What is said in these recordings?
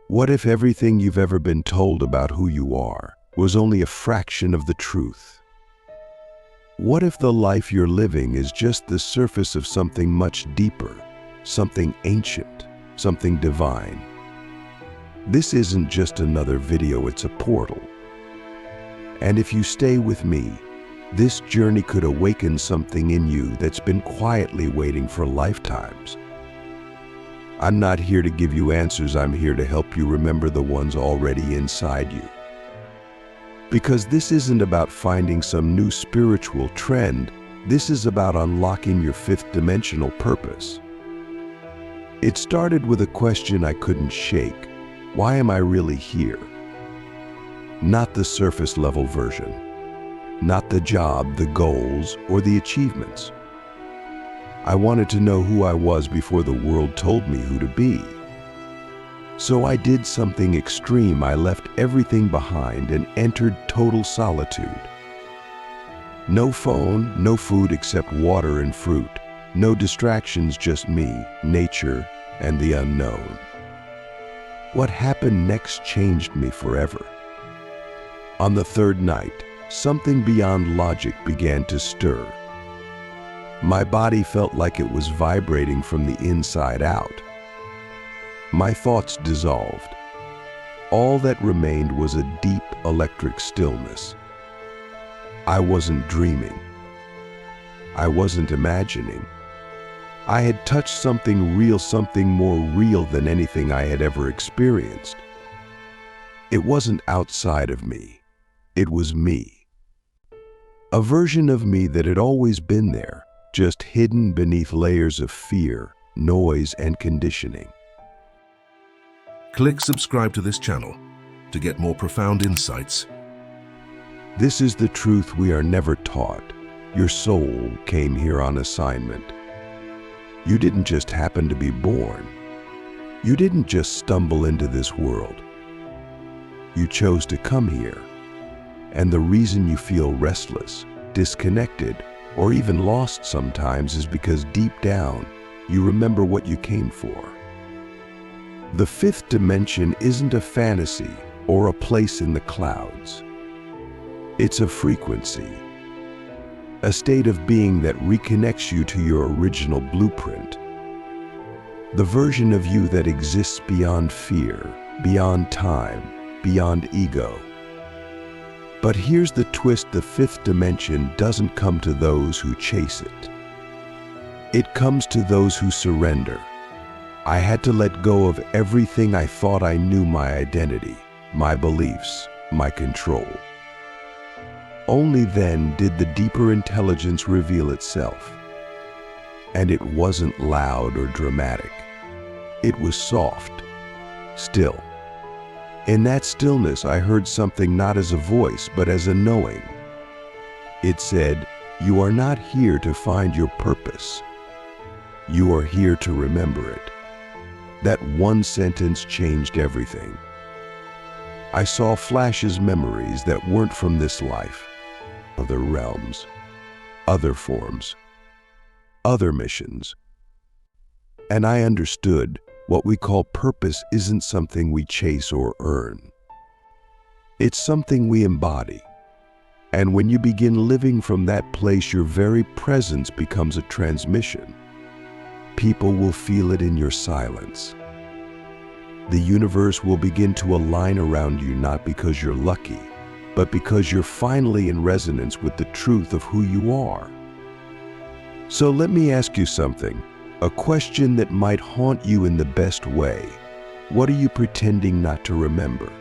What if everything you've ever been told about who you are was only a fraction of the truth? What if the life you're living is just the surface of something much deeper, something ancient, something divine? This isn't just another video, it's a portal. And if you stay with me, this journey could awaken something in you that's been quietly waiting for lifetimes. I'm not here to give you answers, I'm here to help you remember the ones already inside you. Because this isn't about finding some new spiritual trend, this is about unlocking your fifth dimensional purpose. It started with a question I couldn't shake. Why am I really here? Not the surface level version. Not the job, the goals, or the achievements. I wanted to know who I was before the world told me who to be. So I did something extreme. I left everything behind and entered total solitude. No phone, no food except water and fruit. No distractions, just me, nature, and the unknown. What happened next changed me forever. On the third night, something beyond logic began to stir. My body felt like it was vibrating from the inside out. My thoughts dissolved. All that remained was a deep electric stillness. I wasn't dreaming. I wasn't imagining. I had touched something real, something more real than anything I had ever experienced. It wasn't outside of me. It was me. A version of me that had always been there, just hidden beneath layers of fear, noise, and conditioning. Click subscribe to this channel to get more profound insights. This is the truth we are never taught. Your soul came here on assignment. You didn't just happen to be born. You didn't just stumble into this world. You chose to come here. And the reason you feel restless, disconnected, or even lost sometimes is because deep down, you remember what you came for. The fifth dimension isn't a fantasy or a place in the clouds. It's a frequency, a state of being that reconnects you to your original blueprint, the version of you that exists beyond fear, beyond time, beyond ego. But here's the twist: the fifth dimension doesn't come to those who chase it. It comes to those who surrender. I had to let go of everything I thought I knew: my identity, my beliefs, my control. Only then did the deeper intelligence reveal itself. And it wasn't loud or dramatic. It was soft, still. In that stillness, I heard something not as a voice, but as a knowing. It said, "You are not here to find your purpose. You are here to remember it." That one sentence changed everything. I saw flashes, memories that weren't from this life. Other realms, other forms, other missions. And I understood what we call purpose isn't something we chase or earn. It's something we embody. And when you begin living from that place, your very presence becomes a transmission. People will feel it in your silence. The universe will begin to align around you, not because you're lucky, but because you're finally in resonance with the truth of who you are. So let me ask you something. A question that might haunt you in the best way. What are you pretending not to remember?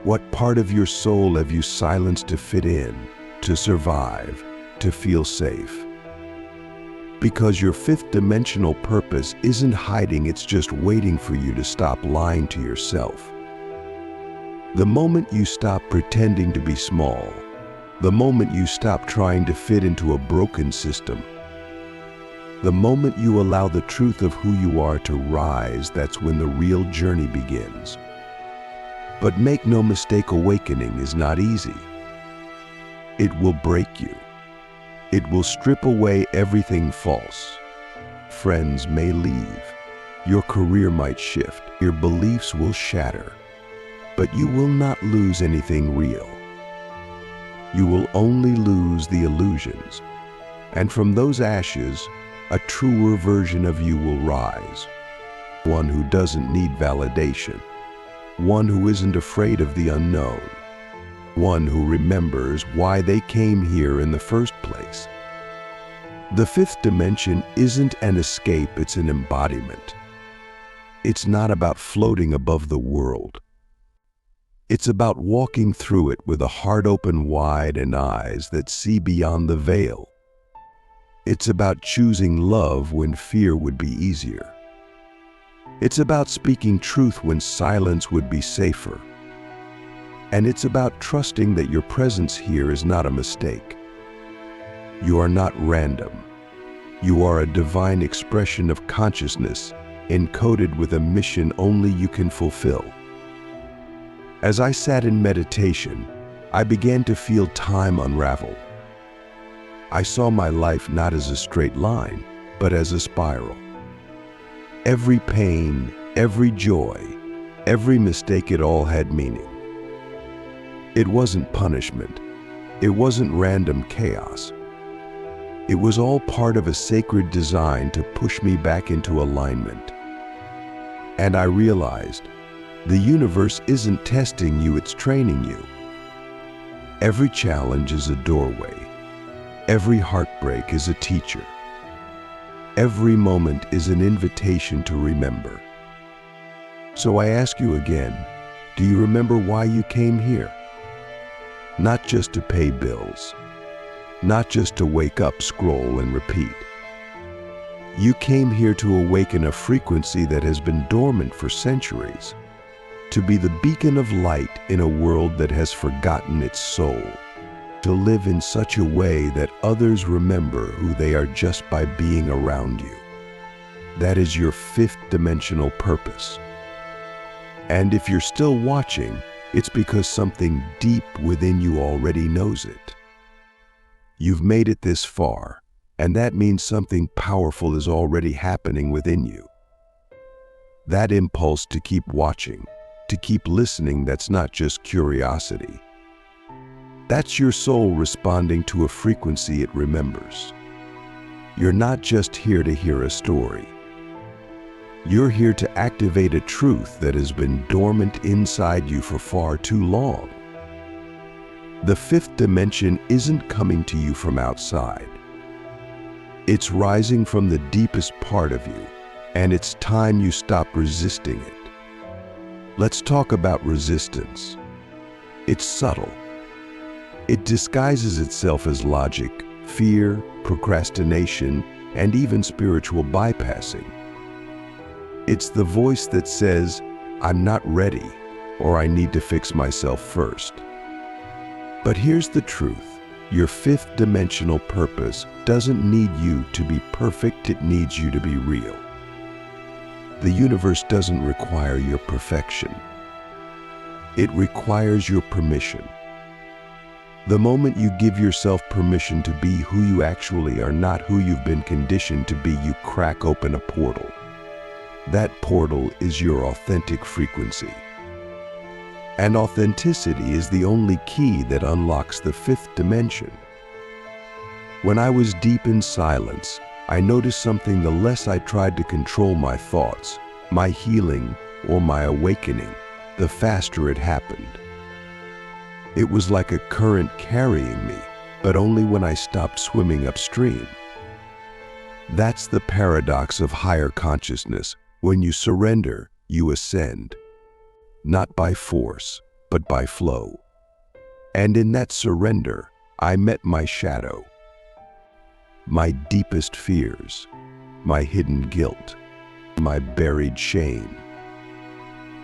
What part of your soul have you silenced to fit in, to survive, to feel safe? Because your fifth dimensional purpose isn't hiding, it's just waiting for you to stop lying to yourself. The moment you stop pretending to be small, the moment you stop trying to fit into a broken system, the moment you allow the truth of who you are to rise, that's when the real journey begins. But make no mistake, awakening is not easy. It will break you. It will strip away everything false. Friends may leave. Your career might shift, your beliefs will shatter, but you will not lose anything real. You will only lose the illusions, and from those ashes, a truer version of you will rise. One who doesn't need validation, one who isn't afraid of the unknown, one who remembers why they came here in the first place. The fifth dimension isn't an escape, it's an embodiment. It's not about floating above the world. It's about walking through it with a heart open wide and eyes that see beyond the veil. It's about choosing love when fear would be easier. It's about speaking truth when silence would be safer. And it's about trusting that your presence here is not a mistake. You are not random. You are a divine expression of consciousness encoded with a mission only you can fulfill. As I sat in meditation, I began to feel time unravel. I saw my life not as a straight line, but as a spiral. Every pain, every joy, every mistake, it all had meaning. It wasn't punishment. It wasn't random chaos. It was all part of a sacred design to push me back into alignment. And I realized the universe isn't testing you, it's training you. Every challenge is a doorway. Every heartbreak is a teacher. Every moment is an invitation to remember. So I ask you again, do you remember why you came here? Not just to pay bills, not just to wake up, scroll, and repeat. You came here to awaken a frequency that has been dormant for centuries, to be the beacon of light in a world that has forgotten its soul, to live in such a way that others remember who they are just by being around you. That is your fifth dimensional purpose. And if you're still watching, it's because something deep within you already knows it. You've made it this far, and that means something powerful is already happening within you. That impulse to keep watching, to keep listening, that's not just curiosity. That's your soul responding to a frequency it remembers. You're not just here to hear a story. You're here to activate a truth that has been dormant inside you for far too long. The fifth dimension isn't coming to you from outside. It's rising from the deepest part of you, and it's time you stop resisting it. Let's talk about resistance. It's subtle. It disguises itself as logic, fear, procrastination, and even spiritual bypassing. It's the voice that says, I'm not ready, or I need to fix myself first. But here's the truth. Your fifth dimensional purpose doesn't need you to be perfect, it needs you to be real. The universe doesn't require your perfection. It requires your permission. The moment you give yourself permission to be who you actually are, not who you've been conditioned to be, you crack open a portal. That portal is your authentic frequency. And authenticity is the only key that unlocks the fifth dimension. When I was deep in silence, I noticed something. The less I tried to control my thoughts, my healing, or my awakening, the faster it happened. It was like a current carrying me, but only when I stopped swimming upstream. That's the paradox of higher consciousness. When you surrender, you ascend. Not by force, but by flow. And in that surrender, I met my shadow, my deepest fears, my hidden guilt, my buried shame.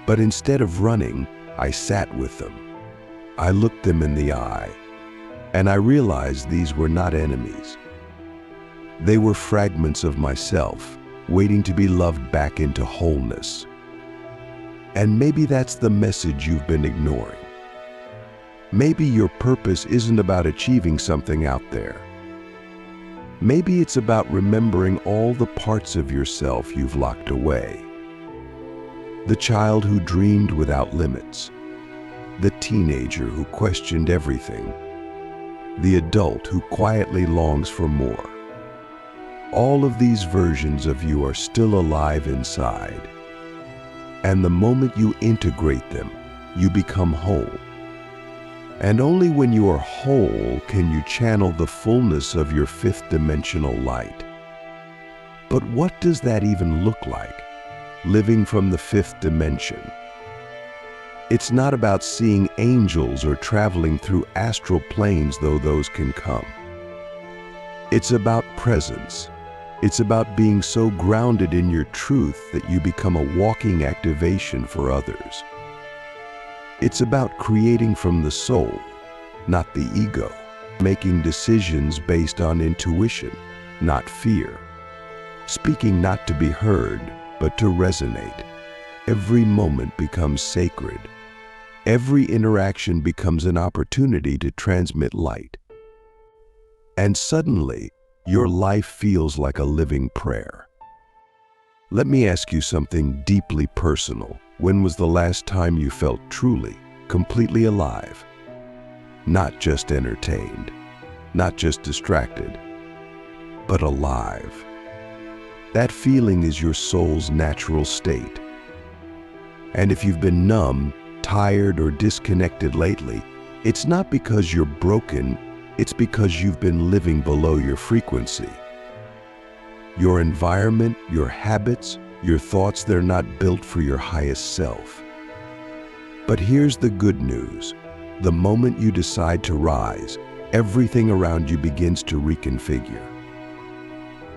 But instead of running, I sat with them. I looked them in the eye, and I realized these were not enemies. They were fragments of myself, waiting to be loved back into wholeness. And maybe that's the message you've been ignoring. Maybe your purpose isn't about achieving something out there. Maybe it's about remembering all the parts of yourself you've locked away. The child who dreamed without limits. The teenager who questioned everything. The adult who quietly longs for more. All of these versions of you are still alive inside. And the moment you integrate them, you become whole. And only when you are whole can you channel the fullness of your fifth dimensional light. But what does that even look like, living from the fifth dimension? It's not about seeing angels or traveling through astral planes, though those can come. It's about presence. It's about being so grounded in your truth that you become a walking activation for others. It's about creating from the soul, not the ego, making decisions based on intuition, not fear, speaking not to be heard, but to resonate. Every moment becomes sacred. Every interaction becomes an opportunity to transmit light. And suddenly, your life feels like a living prayer. Let me ask you something deeply personal. When was the last time you felt truly, completely alive? Not just entertained, not just distracted, but alive. That feeling is your soul's natural state. And if you've been numb, tired, or disconnected lately, it's not because you're broken, it's because you've been living below your frequency. Your environment, your habits, your thoughts, they're not built for your highest self. But here's the good news. The moment you decide to rise, everything around you begins to reconfigure.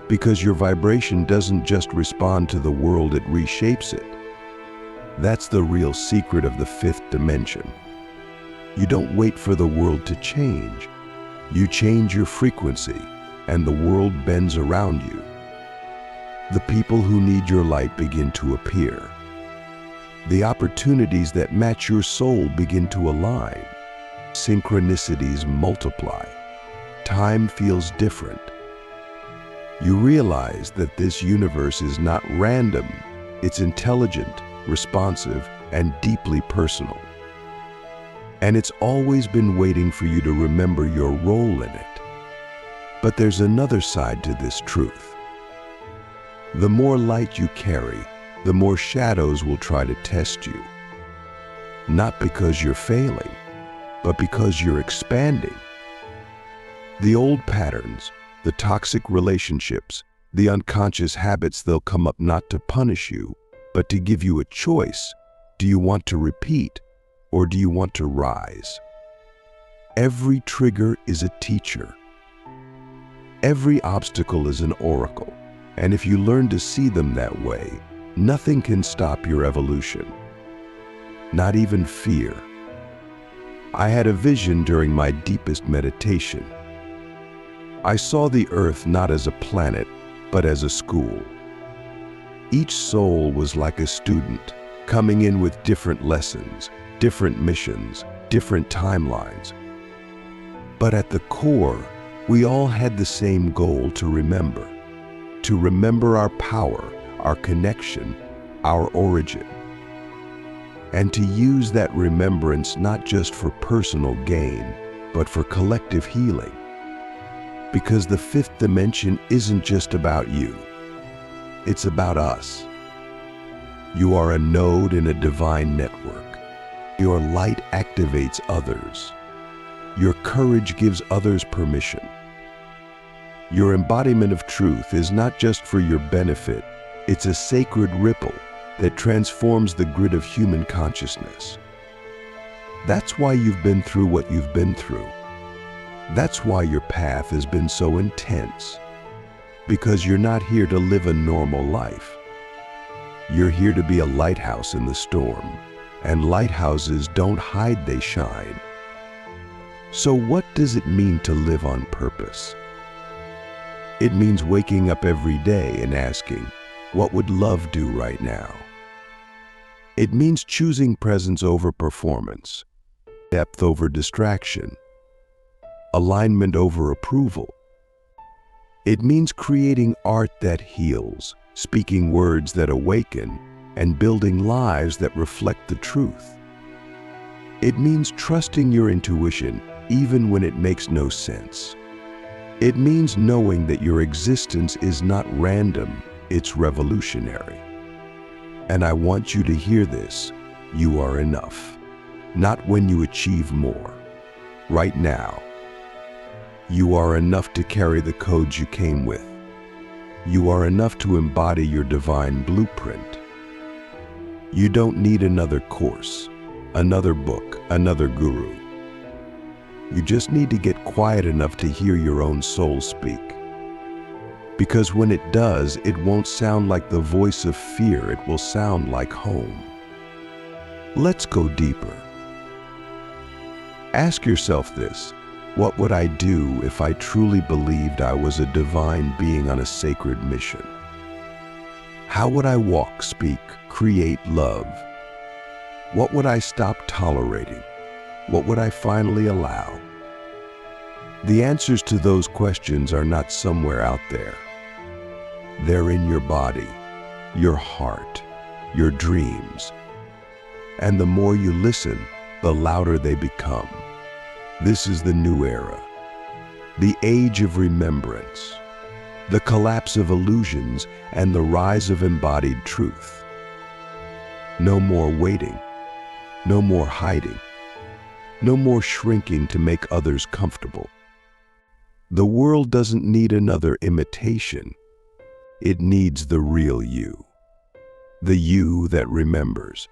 Because your vibration doesn't just respond to the world, it reshapes it. That's the real secret of the fifth dimension. You don't wait for the world to change. You change your frequency, and the world bends around you. The people who need your light begin to appear. The opportunities that match your soul begin to align. Synchronicities multiply. Time feels different. You realize that this universe is not random. It's intelligent, responsive, and deeply personal. And it's always been waiting for you to remember your role in it. But there's another side to this truth. The more light you carry, the more shadows will try to test you. Not because you're failing, but because you're expanding. The old patterns, the toxic relationships, the unconscious habits, they'll come up not to punish you, but to give you a choice. Do you want to repeat, or do you want to rise? Every trigger is a teacher. Every obstacle is an oracle. And if you learn to see them that way, nothing can stop your evolution. Not even fear. I had a vision during my deepest meditation. I saw the earth not as a planet, but as a school. Each soul was like a student, coming in with different lessons, different missions, different timelines. But at the core, we all had the same goal: to remember our power, our connection, our origin. And to use that remembrance not just for personal gain, but for collective healing. Because the fifth dimension isn't just about you. It's about us. You are a node in a divine network. Your light activates others. Your courage gives others permission. Your embodiment of truth is not just for your benefit, it's a sacred ripple that transforms the grid of human consciousness. That's why you've been through what you've been through. That's why your path has been so intense. Because you're not here to live a normal life. You're here to be a lighthouse in the storm. And lighthouses don't hide, they shine. So what does it mean to live on purpose? It means waking up every day and asking, what would love do right now? It means choosing presence over performance, depth over distraction, alignment over approval. It means creating art that heals, speaking words that awaken, and building lives that reflect the truth. It means trusting your intuition even when it makes no sense. It means knowing that your existence is not random, it's revolutionary. And I want you to hear this: you are enough. Not when you achieve more. Right now. You are enough to carry the codes you came with. You are enough to embody your divine blueprint. You don't need another course, another book, another guru. You just need to get quiet enough to hear your own soul speak. Because when it does, it won't sound like the voice of fear, it will sound like home. Let's go deeper. Ask yourself this: what would I do if I truly believed I was a divine being on a sacred mission? How would I walk, speak, create, love? What would I stop tolerating? What would I finally allow? The answers to those questions are not somewhere out there. They're in your body, your heart, your dreams. And the more you listen, the louder they become. This is the new era, the age of remembrance, the collapse of illusions, and the rise of embodied truth. No more waiting, no more hiding, no more shrinking to make others comfortable. The world doesn't need another imitation. It needs the real you, the you that remembers,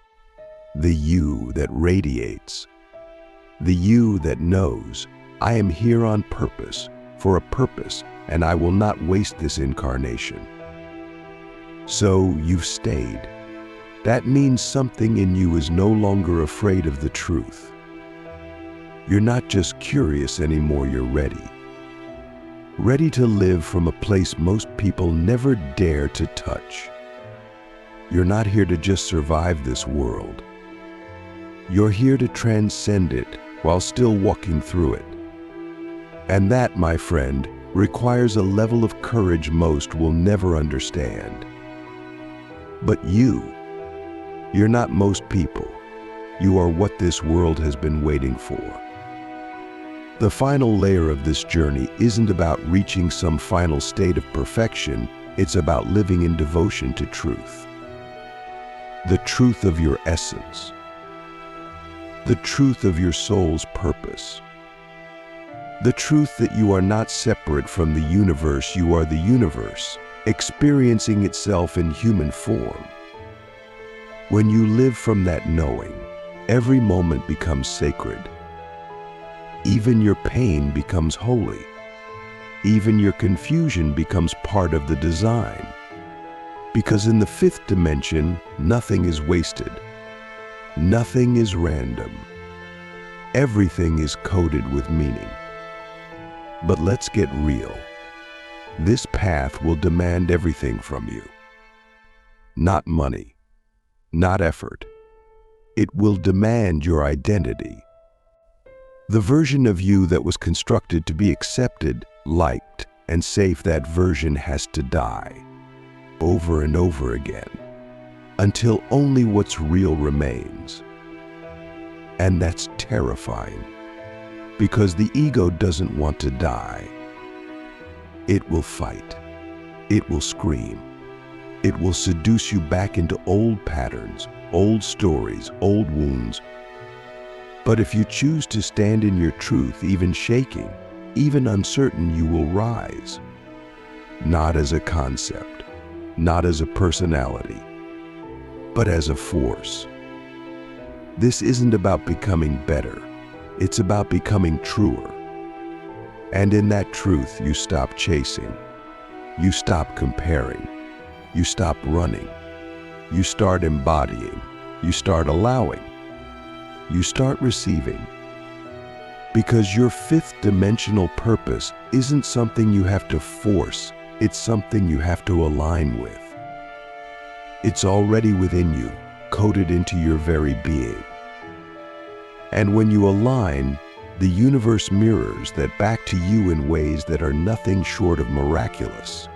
the you that radiates, the you that knows, I am here on purpose, for a purpose, and I will not waste this incarnation. So you've stayed. That means something in you is no longer afraid of the truth. You're not just curious anymore, you're ready. Ready to live from a place most people never dare to touch. You're not here to just survive this world. You're here to transcend it while still walking through it. And that, my friend, requires a level of courage most will never understand. But you're not most people. You are what this world has been waiting for. The final layer of this journey isn't about reaching some final state of perfection, it's about living in devotion to truth. The truth of your essence. The truth of your soul's purpose. The truth that you are not separate from the universe, you are the universe, experiencing itself in human form. When you live from that knowing, every moment becomes sacred. Even your pain becomes holy. Even your confusion becomes part of the design. Because in the fifth dimension, nothing is wasted. Nothing is random. Everything is coded with meaning. But let's get real. This path will demand everything from you. Not money, not effort. It will demand your identity. The version of you that was constructed to be accepted, liked, and safe, that version has to die over and over again until only what's real remains. And that's terrifying because the ego doesn't want to die. It will fight. It will scream. It will seduce you back into old patterns, old stories, old wounds. But if you choose to stand in your truth, even shaking, even uncertain, you will rise. Not as a concept, not as a personality, but as a force. This isn't about becoming better. It's about becoming truer. And in that truth, you stop chasing. You stop comparing. You stop running. You start embodying. You start allowing. You start receiving. Because your fifth dimensional purpose isn't something you have to force, it's something you have to align with. It's already within you, coded into your very being. And when you align, the universe mirrors that back to you in ways that are nothing short of miraculous.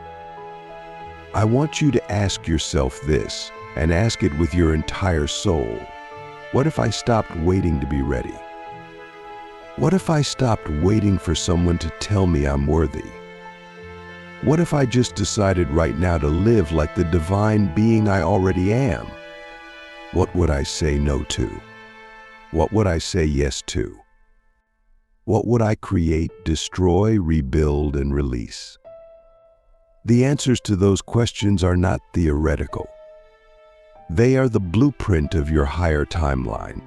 I want you to ask yourself this: and ask it with your entire soul. What if I stopped waiting to be ready? What if I stopped waiting for someone to tell me I'm worthy? What if I just decided right now to live like the divine being I already am? What would I say no to? What would I say yes to? What would I create, destroy, rebuild, and release? The answers to those questions are not theoretical. They are the blueprint of your higher timeline.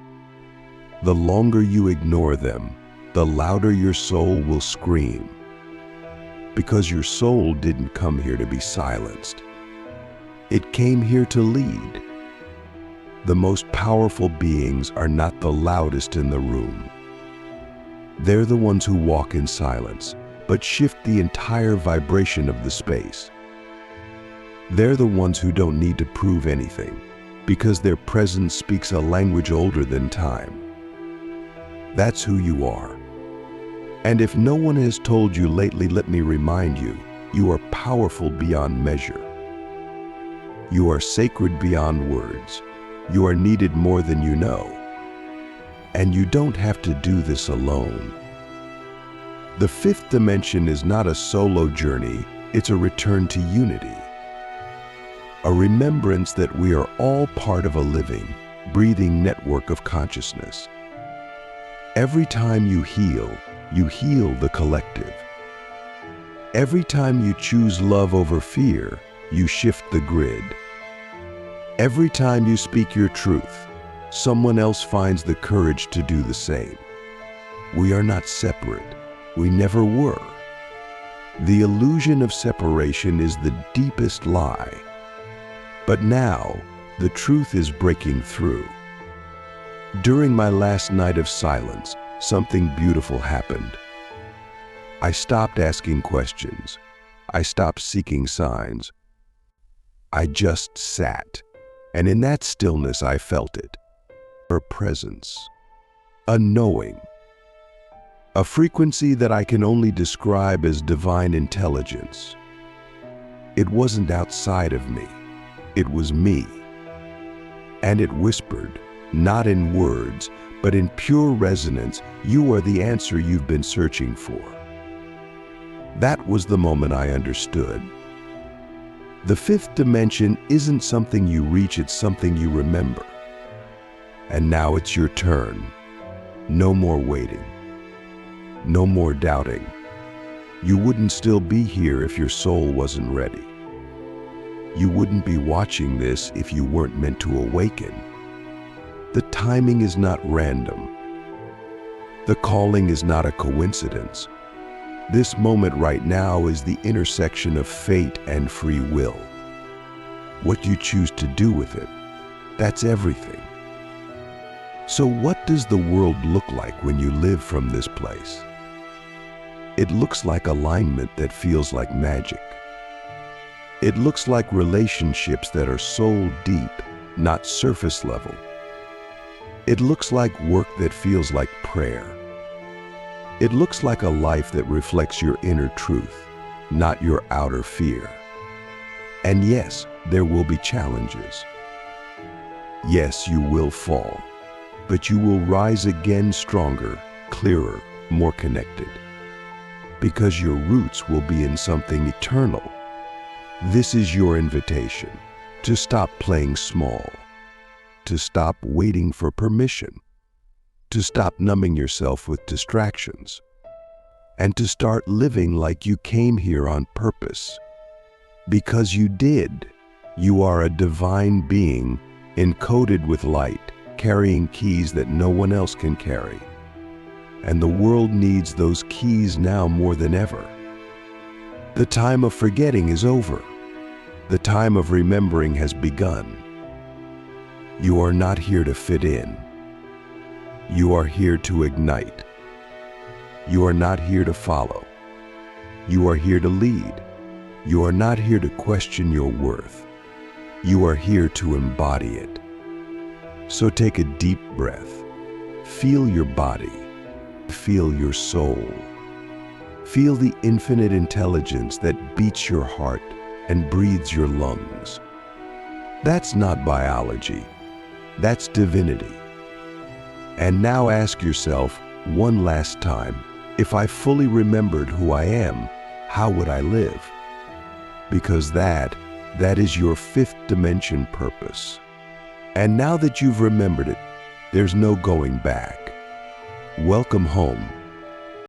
The longer you ignore them, the louder your soul will scream. Because your soul didn't come here to be silenced. It came here to lead. The most powerful beings are not the loudest in the room. They're the ones who walk in silence, but shift the entire vibration of the space. They're the ones who don't need to prove anything, because their presence speaks a language older than time. That's who you are. And if no one has told you lately, let me remind you, you are powerful beyond measure. You are sacred beyond words. You are needed more than you know. And you don't have to do this alone. The fifth dimension is not a solo journey, it's a return to unity. A remembrance that we are all part of a living, breathing network of consciousness. Every time you heal the collective. Every time you choose love over fear, you shift the grid. Every time you speak your truth, someone else finds the courage to do the same. We are not separate. We never were. The illusion of separation is the deepest lie. But now, the truth is breaking through. During my last night of silence, something beautiful happened. I stopped asking questions. I stopped seeking signs. I just sat, and in that stillness I felt it. Her presence. A knowing. A frequency that I can only describe as divine intelligence. It wasn't outside of me. It was me. And it whispered, not in words, but in pure resonance, you are the answer you've been searching for. That was the moment I understood. The fifth dimension isn't something you reach, it's something you remember. And now it's your turn. No more waiting. No more doubting. You wouldn't still be here if your soul wasn't ready. You wouldn't be watching this if you weren't meant to awaken. The timing is not random. The calling is not a coincidence. This moment right now is the intersection of fate and free will. What you choose to do with it, that's everything. So what does the world look like when you live from this place? It looks like alignment that feels like magic. It looks like relationships that are soul deep, not surface level. It looks like work that feels like prayer. It looks like a life that reflects your inner truth, not your outer fear. And yes, there will be challenges. Yes, you will fall, but you will rise again stronger, clearer, more connected. Because your roots will be in something eternal. This is your invitation to stop playing small, to stop waiting for permission, to stop numbing yourself with distractions, and to start living like you came here on purpose. Because you did. You are a divine being encoded with light, carrying keys that no one else can carry. And the world needs those keys now more than ever. The time of forgetting is over. The time of remembering has begun. You are not here to fit in. You are here to ignite. You are not here to follow. You are here to lead. You are not here to question your worth. You are here to embody it. So take a deep breath. Feel your body. Feel your soul. Feel the infinite intelligence that beats your heart and breathes your lungs. That's not biology. That's divinity. And now ask yourself one last time, if I fully remembered who I am, how would I live? Because that is your fifth dimension purpose. And now that you've remembered it, there's no going back. Welcome home.